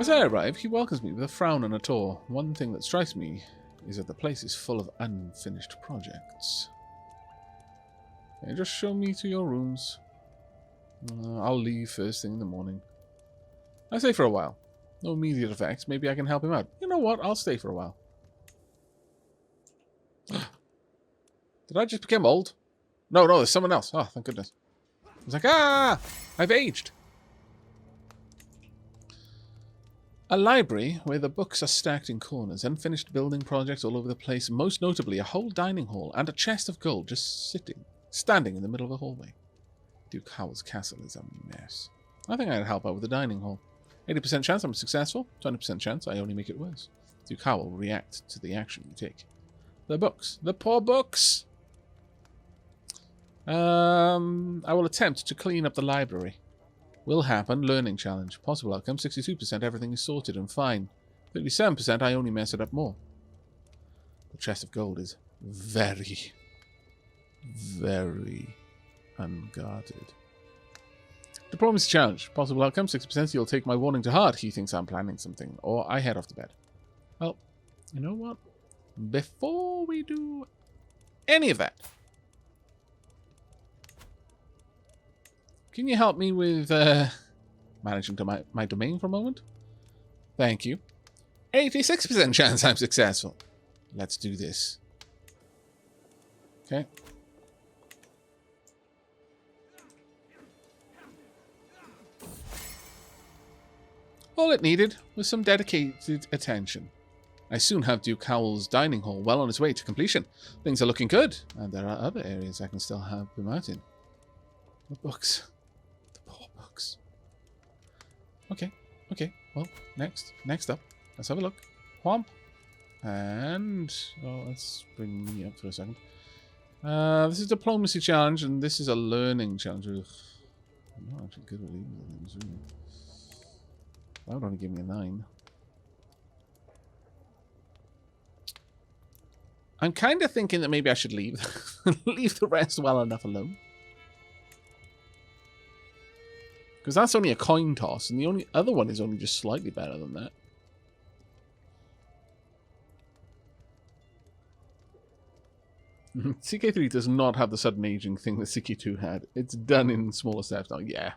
As I arrive, he welcomes me with a frown and a tour. One thing that strikes me is that the place is full of unfinished projects. Okay, just show me to your rooms. I'll leave first thing in the morning. I stay for a while. No immediate effects. Maybe I can help him out. You know what? I'll stay for a while. Did I just become old? No, there's someone else. Oh, thank goodness. It's like, I've aged. A library where the books are stacked in corners, unfinished building projects all over the place, most notably a whole dining hall and a chest of gold just standing in the middle of the hallway. Duke Howell's castle is a mess. I think I'd help out with the dining hall. 80% chance I'm successful, 20% chance I only make it worse. Duke Howell will react to the action you take. The books. The poor books! I will attempt to clean up the library. Will happen. Learning challenge. Possible outcome. 62% everything is sorted and fine. 37% I only mess it up more. The chest of gold is very, very unguarded. Diplomacy challenge. Possible outcome. 6% you'll take my warning to heart. He thinks I'm planning something. Or I head off to bed. Well, you know what? Before we do any of that, can you help me with managing to my domain for a moment? Thank you. 86% chance I'm successful. Let's do this. Okay. All it needed was some dedicated attention. I soon have Duke Howell's dining hall well on its way to completion. Things are looking good, and there are other areas I can still help him out in. The books. The poor books. Okay. Well, next up. Let's have a look. Whomp. And... oh, let's bring me up for a second. This is a diplomacy challenge, and this is a learning challenge. Ugh. I'm not actually good at these things, really. That would only give me a 9. I'm kind of thinking that maybe I should leave. Leave the rest well enough alone. Because that's only a coin toss, and the only other one is only just slightly better than that. CK3 does not have the sudden aging thing that CK2 had. It's done in smaller steps now. Yeah.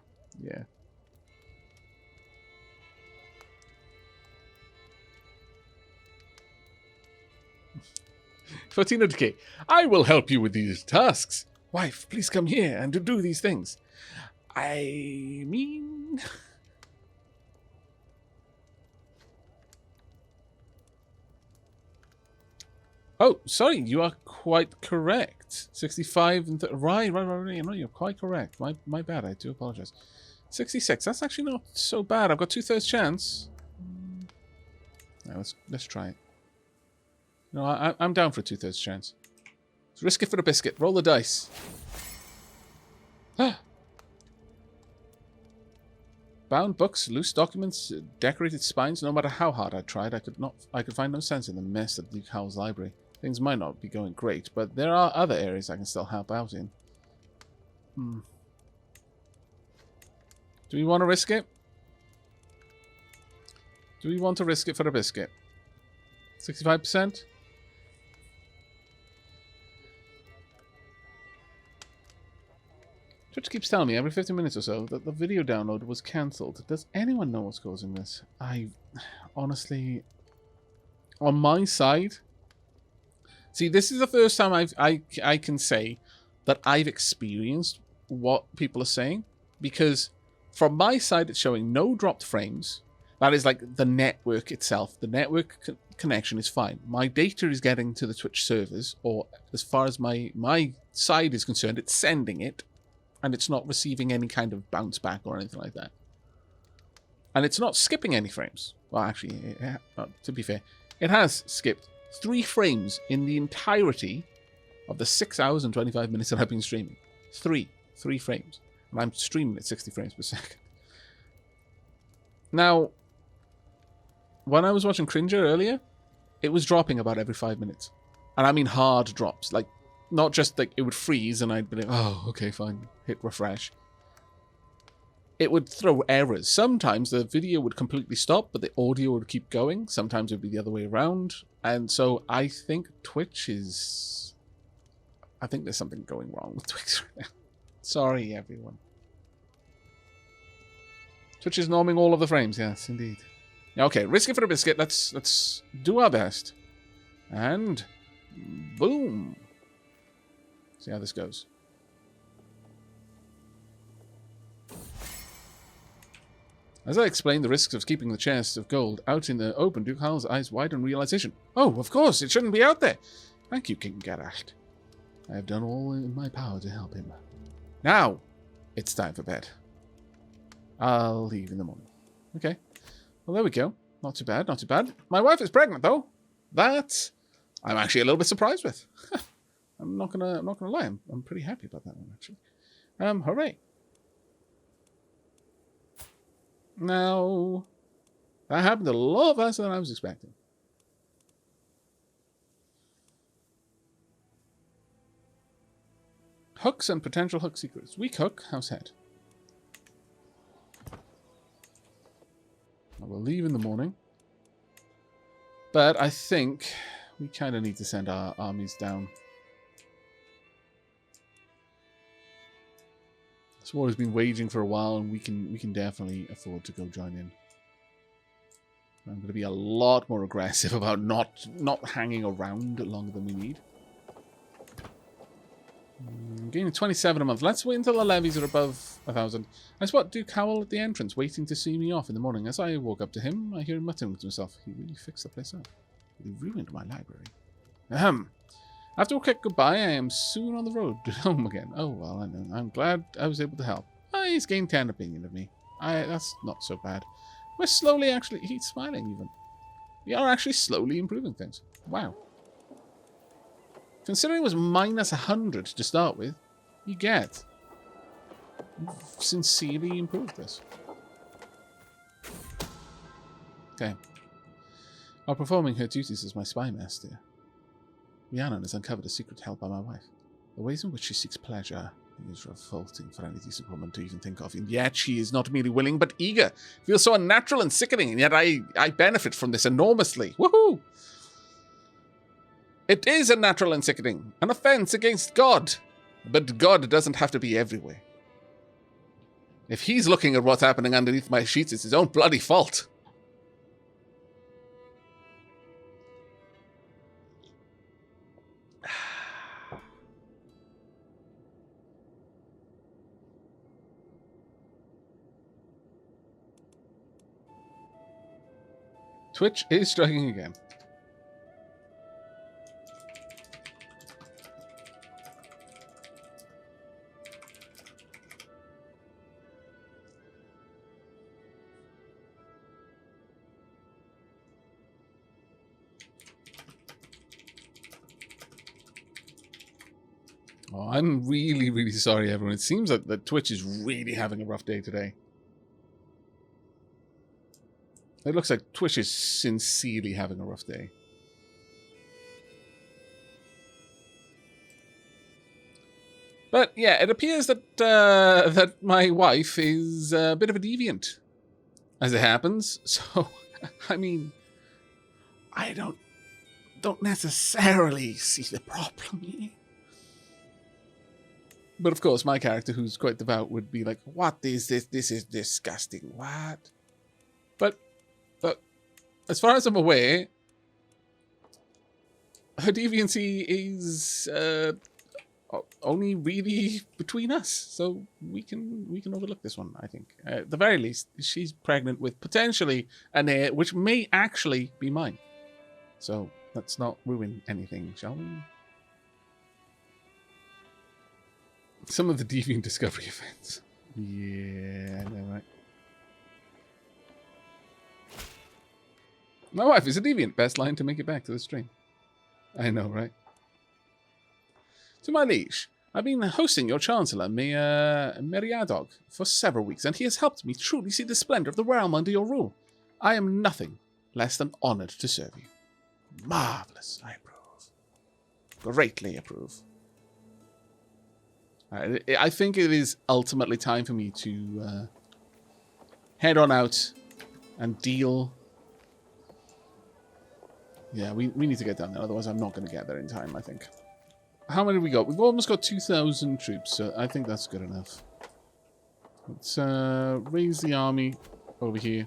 14 decay. I will help you with these tasks. Wife, please come here and do these things. I mean... oh, sorry, you are quite correct. 65 and... right, you know, you're quite correct. My bad, I do apologize. 66, that's actually not so bad. I've got 2/3 chance. Now, let's try it. No, I'm down for a 2/3 chance. Let's risk it for a biscuit. Roll the dice. Bound books, loose documents, decorated spines. No matter how hard I tried, I could find no sense in the mess at Duke Howell's library. Things might not be going great, but there are other areas I can still help out in. Do we want to risk it? Do we want to risk it for a biscuit? 65%? Twitch keeps telling me every 15 minutes or so that the video download was cancelled. Does anyone know what's causing this? I honestly, on my side, see, this is the first time I can say that I've experienced what people are saying, because from my side it's showing no dropped frames. That is like the network itself. The network connection is fine. My data is getting to the Twitch servers, or as far as my side is concerned, it's sending it. And it's not receiving any kind of bounce back or anything like that. And it's not skipping any frames. Well, actually, to be fair, it has skipped 3 frames in the entirety of the 6 hours and 25 minutes that I've been streaming. 3 frames. And I'm streaming at 60 frames per second. Now, when I was watching Cringer earlier, it was dropping about every 5 minutes. And I mean hard drops. Like, not just like it would freeze and I'd be like, oh, okay, fine, hit refresh. it would throw errors. Sometimes the video would completely stop, but the audio would keep going. Sometimes it would be the other way around. And so I think Twitch is... I think there's something going wrong with Twitch right now. Sorry, everyone. Twitch is norming all of the frames. Yes, indeed. Okay, risk it for a biscuit. Let's do our best. And... boom. See how this goes. As I explained the risks of keeping the chest of gold out in the open, Duke Howell's eyes widen in realization. Oh, of course, it shouldn't be out there. Thank you, King Geralt. I have done all in my power to help him. Now, it's time for bed. I'll leave in the morning. Okay. Well, there we go. Not too bad, not too bad. My wife is pregnant, though. That I'm actually a little bit surprised with. I'm not gonna lie. I'm pretty happy about that one, actually. Hooray. Now, that happened a lot faster than I was expecting. Hooks and potential hook secrets. Weak hook, house head. I will leave in the morning. But I think we kind of need to send our armies down. This war has been waging for a while, and we can definitely afford to go join in. I'm going to be a lot more aggressive about not hanging around longer than we need. Gaining 27 a month. Let's wait until the levies are above 1,000. I spot Duke Howell at the entrance, waiting to see me off in the morning. As I walk up to him, I hear him muttering to himself. He really fixed the place up. He ruined my library. Ahem. After a quick goodbye, I am soon on the road home again. Oh, well, I know. I'm glad I was able to help. He's gained 10 opinion of me. That's not so bad. We're slowly actually... He's smiling, even. We are actually slowly improving things. Wow. Considering it was minus 100 to start with, you get... You've sincerely improved this. Okay. While performing her duties as my spy master, Rhiannon has uncovered a secret held by my wife. The ways in which she seeks pleasure is revolting for any decent woman to even think of, and yet she is not merely willing but eager. Feels so unnatural and sickening, and yet I benefit from this enormously. Woohoo! It is unnatural and sickening, an offense against God. But God doesn't have to be everywhere. If he's looking at what's happening underneath my sheets, it's his own bloody fault. Twitch is striking again. Oh, I'm really, really sorry, everyone. It seems that Twitch is really having a rough day today. It looks like Twitch is sincerely having a rough day. But yeah, it appears that that my wife is a bit of a deviant, as it happens. So, I mean, I don't necessarily see the problem here. But of course, my character, who's quite devout, would be like, "What is this? This is disgusting. What?" But as far as I'm aware, her deviancy is only really between us, so we can overlook this one. I think, at the very least, she's pregnant with potentially an heir, which may actually be mine. So let's not ruin anything, shall we? Some of the deviant discovery events. Yeah, I know, right? My wife is a deviant. Best line to make it back to the stream. I know, right? To my liege, I've been hosting your Chancellor, Meriadoc, for several weeks, and he has helped me truly see the splendor of the realm under your rule. I am nothing less than honored to serve you. Marvelous, I approve. Greatly approve. I think it is ultimately time for me to head on out and deal. Yeah, we need to get down there. Otherwise, I'm not going to get there in time, I think. How many have we got? We've almost got 2,000 troops, so I think that's good enough. Let's raise the army over here.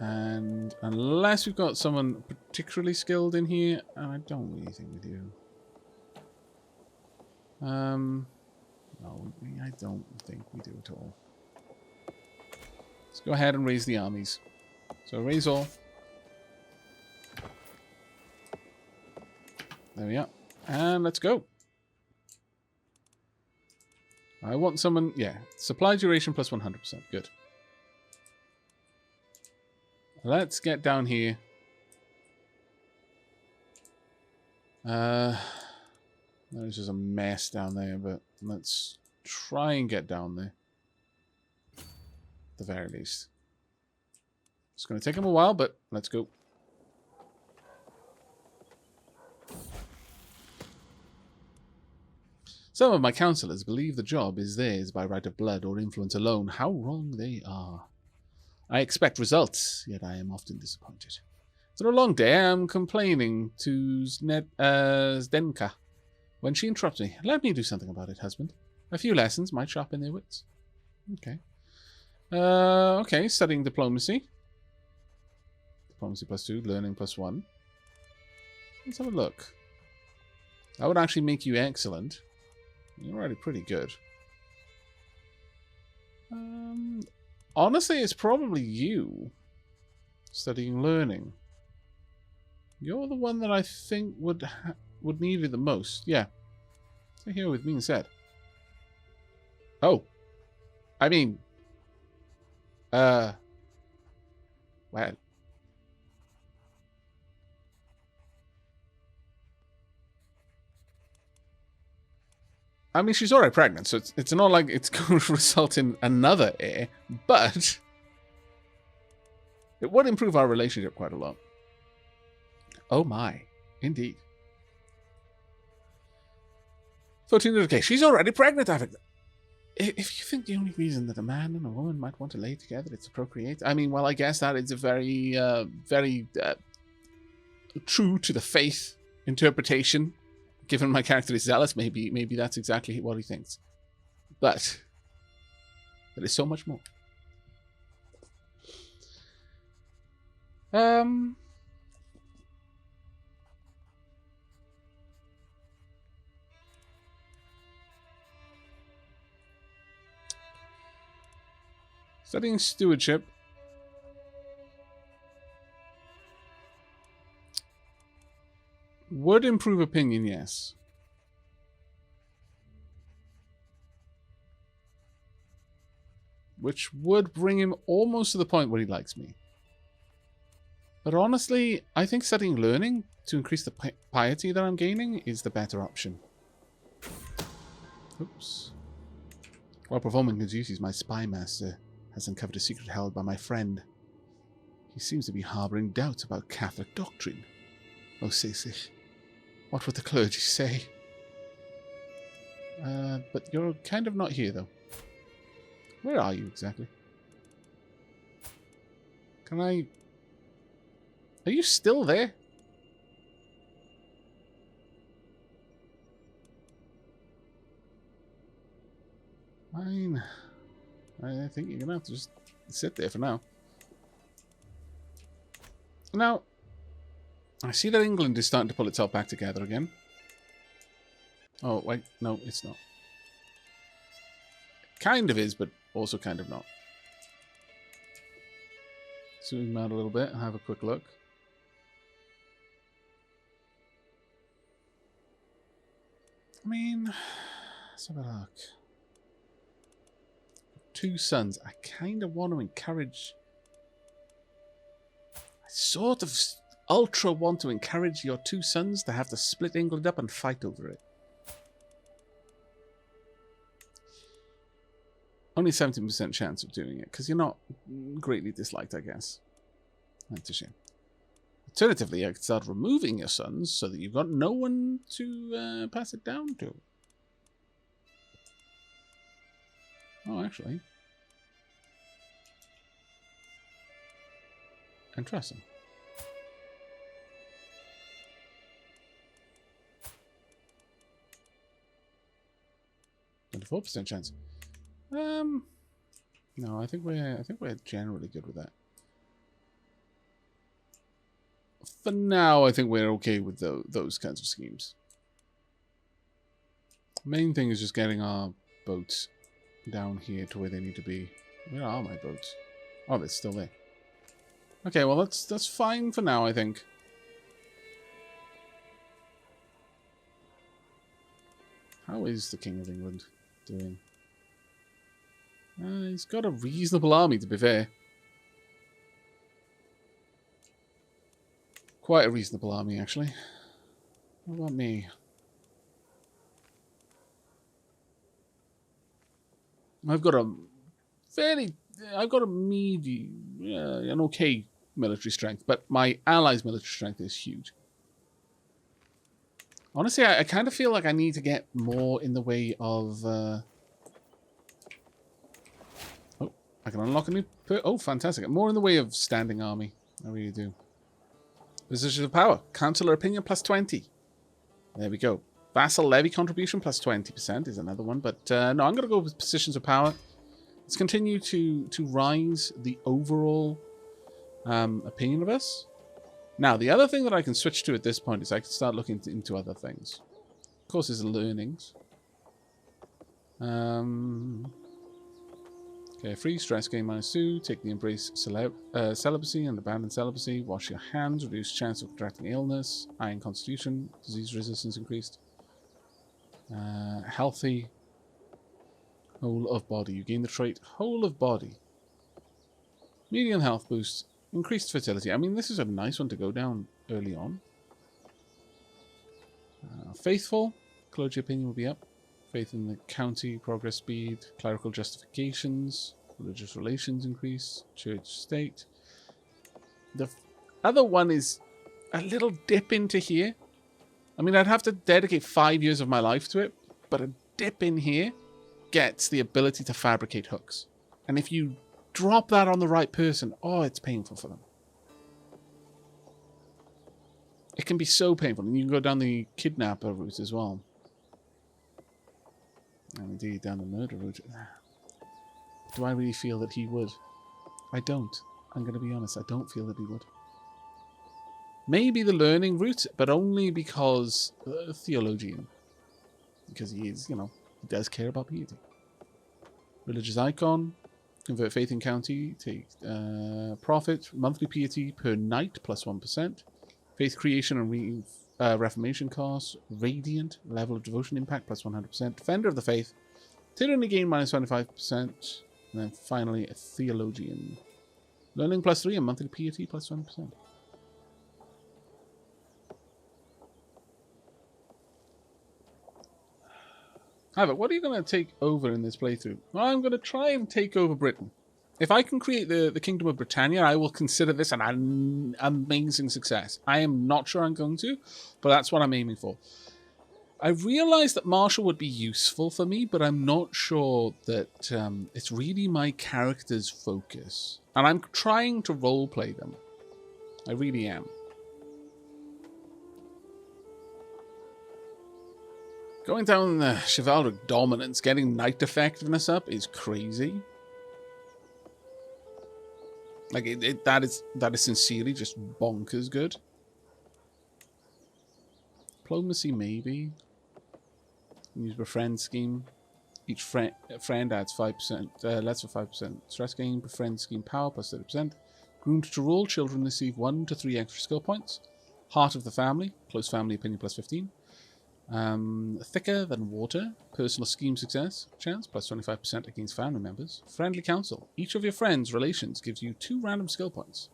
And unless we've got someone particularly skilled in here, and I don't really think we do. No, I don't think we do at all. Let's go ahead and raise the armies. So raise all. There we are. And let's go. I want someone... Yeah. Supply duration plus 100%. Good. Let's get down here. There's just a mess down there, but let's try and get down there. At the very least. It's going to take them a while, but let's go. Some of my counselors believe the job is theirs by right of blood or influence alone. How wrong they are. I expect results, yet I am often disappointed. After a long day, I am complaining to Zdenka when she interrupts me. Let me do something about it, husband. A few lessons might sharpen their wits. Okay. Okay, studying diplomacy. Diplomacy +2, learning +1. Let's have a look. That would actually make you excellent. You're already pretty good. Honestly, it's probably you. Studying learning. You're the one that I think would need it the most. Yeah. Stay here with me instead. Oh. I mean... Well... I mean, she's already pregnant, so it's not like it's going to result in another heir, but it would improve our relationship quite a lot. Oh my, indeed. 14 okay, she's already pregnant, Aavak. If you think the only reason that a man and a woman might want to lay together is to procreate, I mean, well, I guess that is a very, very true to the faith interpretation. Given my character is zealous, maybe that's exactly what he thinks. But there is so much more. Studying stewardship. Would improve opinion, yes. Which would bring him almost to the point where he likes me. But honestly, I think studying learning to increase the piety that I'm gaining is the better option. Oops. While performing his duties, my spy master has uncovered a secret held by my friend. He seems to be harboring doubts about Catholic doctrine. Oh, Sisich. What would the clergy say? But you're kind of not here, though. Where are you, exactly? Can I... Are you still there? Fine. I think you're going to have to just sit there for now. Now... I see that England is starting to pull itself back together again. Oh, wait. No, it's not. Kind of is, but also kind of not. Zoom out a little bit and have a quick look. I mean, let's have a look. 2 sons. I kind of want to encourage... I sort of... ultra want to encourage your 2 sons to have to split England up and fight over it. Only 70% chance of doing it, because you're not greatly disliked, I guess. That's a shame. Alternatively, I could start removing your sons so that you've got no one to pass it down to. Oh, actually. Interesting. 24% chance. No, I think we're generally good with that. For now, I think we're okay with those kinds of schemes. Main thing is just getting our boats down here to where they need to be. Where are my boats? Oh, they're still there. Okay, well that's fine for now, I think. How is the King of England doing? He's got a reasonable army, to be fair. Quite a reasonable army, actually. What about me? I've got a medium, an okay military strength, but my allies' military strength is huge. Honestly, I kind of feel like I need to get more in the way of... Oh, I can unlock a new... Oh, fantastic. More in the way of standing army. I really do. Position of power. Councillor opinion plus 20. There we go. Vassal levy contribution plus 20% is another one. But no, I'm going to go with positions of power. Let's continue to rise the overall opinion of us. Now, the other thing that I can switch to at this point is I can start looking into other things. Of course, there's learnings. Okay, free stress gain -2. Take the embrace celibacy and abandon celibacy. Wash your hands. Reduce chance of contracting illness. Iron constitution. Disease resistance increased. Healthy. Whole of body. You gain the trait whole of body. Medium health boost. Increased fertility. I mean, this is a nice one to go down early on. Faithful. Clergy opinion will be up. Faith in the county. Progress speed. Clerical justifications. Religious relations increase. Church state. The other one is a little dip into here. I mean, I'd have to dedicate 5 years of my life to it, but a dip in here gets the ability to fabricate hooks. And if you drop that on the right person, oh, it's painful for them. It can be so painful. And you can go down the kidnapper route as well. And indeed, down the murder route. Do I really feel that he would? I don't. I'm going to be honest. I don't feel that he would. Maybe the learning route, but only because theologian. Because he is, you know, he does care about piety. Religious icon. Convert faith in county. Take profit. Monthly piety per night plus 1%. Faith creation and reformation costs. Radiant. Level of devotion impact plus 100%. Defender of the faith. Tyranny gain -25%. And then finally a theologian. Learning plus 3 and monthly piety plus 1%. Aavak, what are you going to take over in this playthrough? Well, I'm going to try and take over Britain. If I can create the Kingdom of Britannia, I will consider this an amazing success. I am not sure I'm going to, but that's what I'm aiming for. I realised that Marshall would be useful for me, but I'm not sure that it's really my character's focus. And I'm trying to roleplay them. I really am. Going down the chivalric dominance, getting knight effectiveness up is crazy. Like that is sincerely just bonkers good. Diplomacy maybe. Use befriend scheme. Each friend adds 5%, less for 5% stress gain. Befriend scheme power plus 30%. Groomed to rule, children receive 1 to 3 extra skill points. Heart of the family, close family opinion plus 15. Thicker than water, personal scheme success chance plus 25% against family members. Friendly counsel, each of your friends' relations gives you 2 random skill points.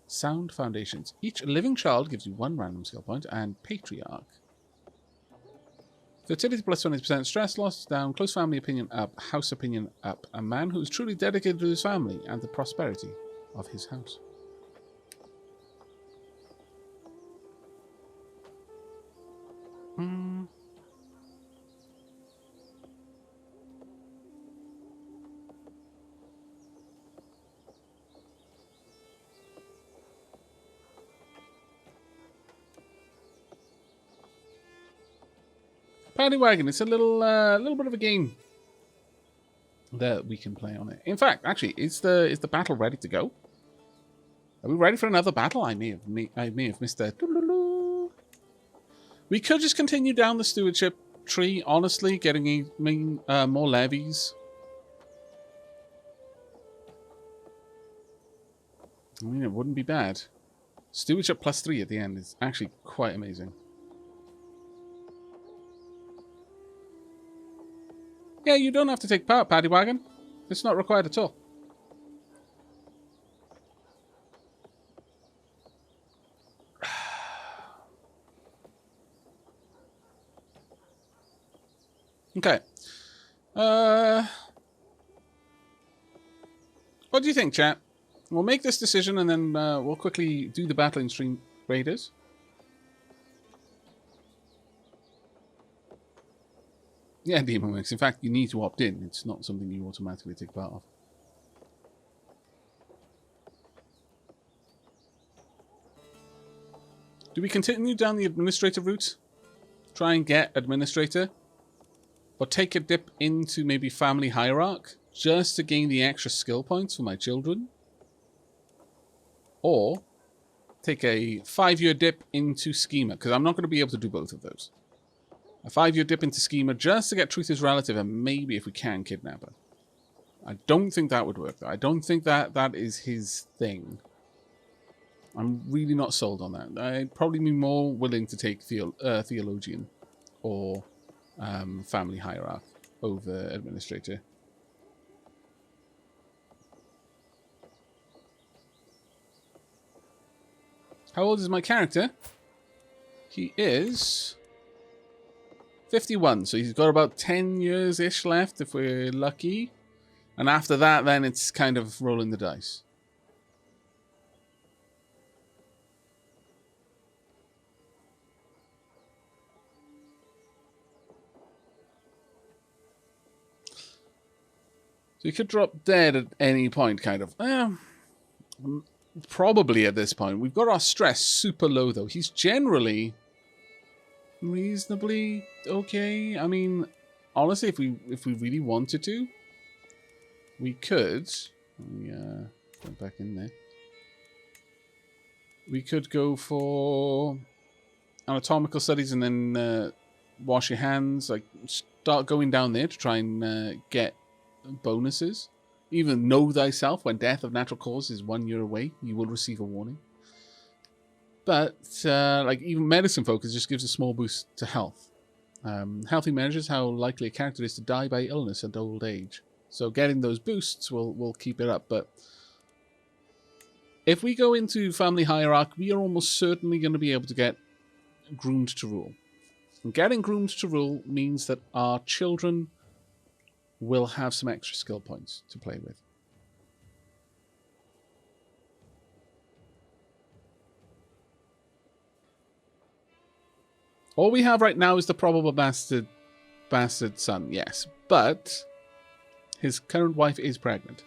Sound foundations, each living child gives you 1 random skill point. And patriarch. Fertility plus 20%, stress loss down, close family opinion up, house opinion up. A man who is truly dedicated to his family and the prosperity of his house. Paddy Wagon. It's a little bit of a game that we can play on it. In fact, actually, is the battle ready to go? Are we ready for another battle? I may have missed that. We could just continue down the stewardship tree, honestly, getting more levies. I mean, it wouldn't be bad. Stewardship +3 at the end is actually quite amazing. Yeah, you don't have to take part, Paddy Wagon. It's not required at all. Okay. What do you think, chat? We'll make this decision and then we'll quickly do the battling stream raiders. Yeah, Demon Works. In fact, you need to opt in. It's not something you automatically take part of. Do we continue down the administrator route? Try and get administrator? Or take a dip into maybe family hierarch? Just to gain the extra skill points for my children? Or take a 5-year dip into Schema, because I'm not going to be able to do both of those. A 5-year dip into Schema just to get Truth is Relative, and maybe if we can, kidnap her. I don't think that would work, though. I don't think that is his thing. I'm really not sold on that. I'd probably be more willing to take Theologian or Family Hierarch over Administrator. How old is my character? He is 51, so he's got about 10 years-ish left if we're lucky. And after that, then it's kind of rolling the dice. So he could drop dead at any point, kind of. Probably at this point. We've got our stress super low, though. He's generally reasonably okay. I mean, honestly, if we really wanted to, we could. Let me go back in there. We could go for anatomical studies and then wash your hands. Like, start going down there to try and get bonuses. Even know thyself, when death of natural cause is 1 year away, you will receive a warning. But like even medicine focus just gives a small boost to health. Healthy measures how likely a character is to die by illness and old age. So getting those boosts will keep it up. But if we go into family hierarch, we are almost certainly going to be able to get groomed to rule. And getting groomed to rule means that our children will have some extra skill points to play with. All we have right now is the probable bastard son, yes. But his current wife is pregnant.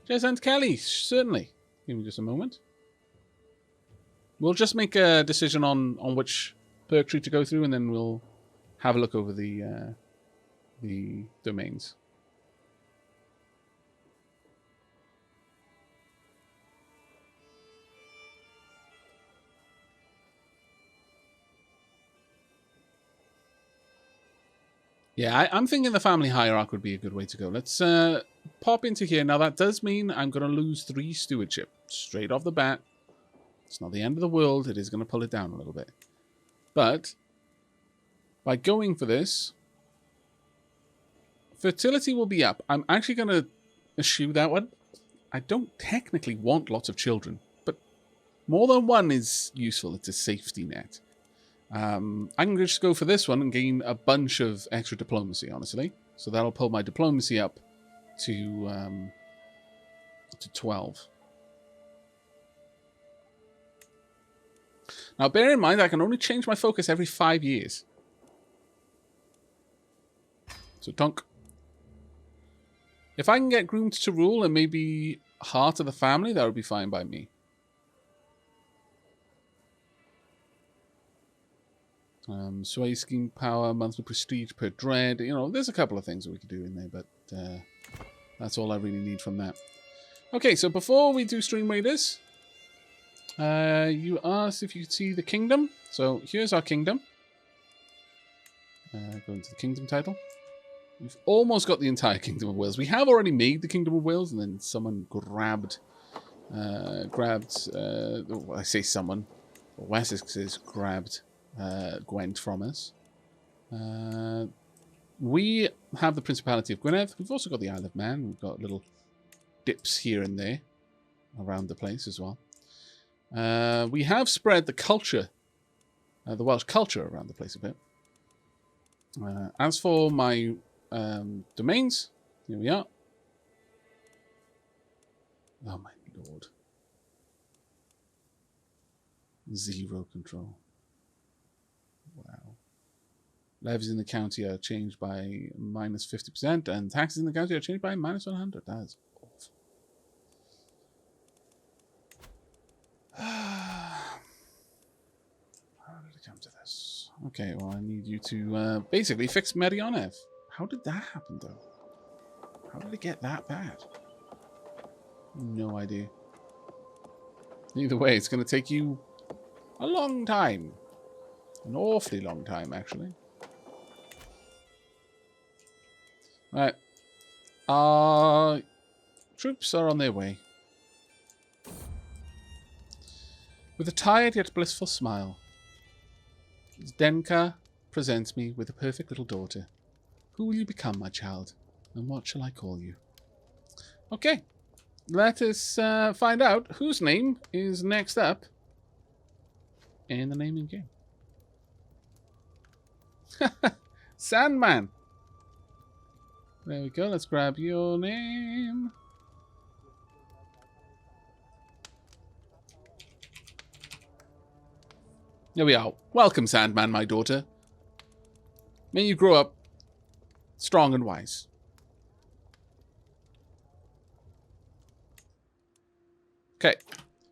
Jess and Kelly, certainly. Give me just a moment. We'll just make a decision on which perk tree to go through, and then we'll have a look over the domains. Yeah, I'm thinking the family hierarch would be a good way to go. Let's pop into here. Now, that does mean I'm going to lose 3 stewardship straight off the bat. It's not the end of the world. It is going to pull it down a little bit. But by going for this, fertility will be up. I'm actually going to eschew that one. I don't technically want lots of children, but more than one is useful. It's a safety net. I can just go for this one and gain a bunch of extra diplomacy, honestly. So that'll pull my diplomacy up to 12. Now, bear in mind, I can only change my focus every 5 years. So, tonk. If I can get groomed to rule and maybe heart of the family, that would be fine by me. Sway scheme power, monthly prestige per dread. You know, there's a couple of things that we could do in there, but that's all I really need from that. Okay, so before we do Stream Raiders, you asked if you could see the kingdom. So here's our kingdom. Go into the kingdom title. We've almost got the entire Kingdom of Wales. We have already made the Kingdom of Wales, and then someone grabbed, well, I say someone, Wessex has grabbed Gwent from us. We have the Principality of Gwynedd. We've also got the Isle of Man. We've got little dips here and there around the place as well. We have spread the culture, the Welsh culture around the place a bit. As for my domains, here we are. Oh my lord. 0 control. Wow. Levies in the county are changed by minus 50%, and taxes in the county are changed by minus 100. That is awful. How did it come to this? Okay, well, I need you to basically fix Merioneth. How did that happen, though? How did it get that bad? No idea. Either way, it's going to take you a long time. An awfully long time, actually. Alright. Our troops are on their way. With a tired yet blissful smile, Zdenka presents me with a perfect little daughter. Who will you become, my child? And what shall I call you? Okay. Let us find out whose name is next up in the naming game. Sandman. There we go. Let's grab your name. There we are. Welcome, Sandman, my daughter. May you grow up strong and wise. Okay.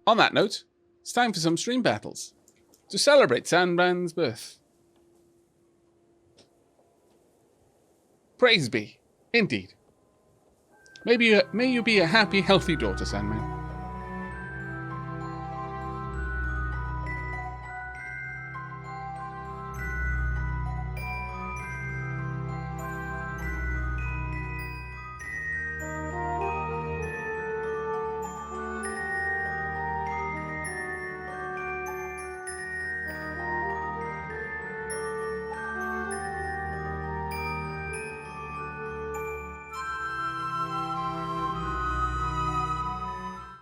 On that note, it's time for some stream battles to celebrate Sandman's birth. Praise be. Indeed. May you be a happy, healthy daughter, Sandman.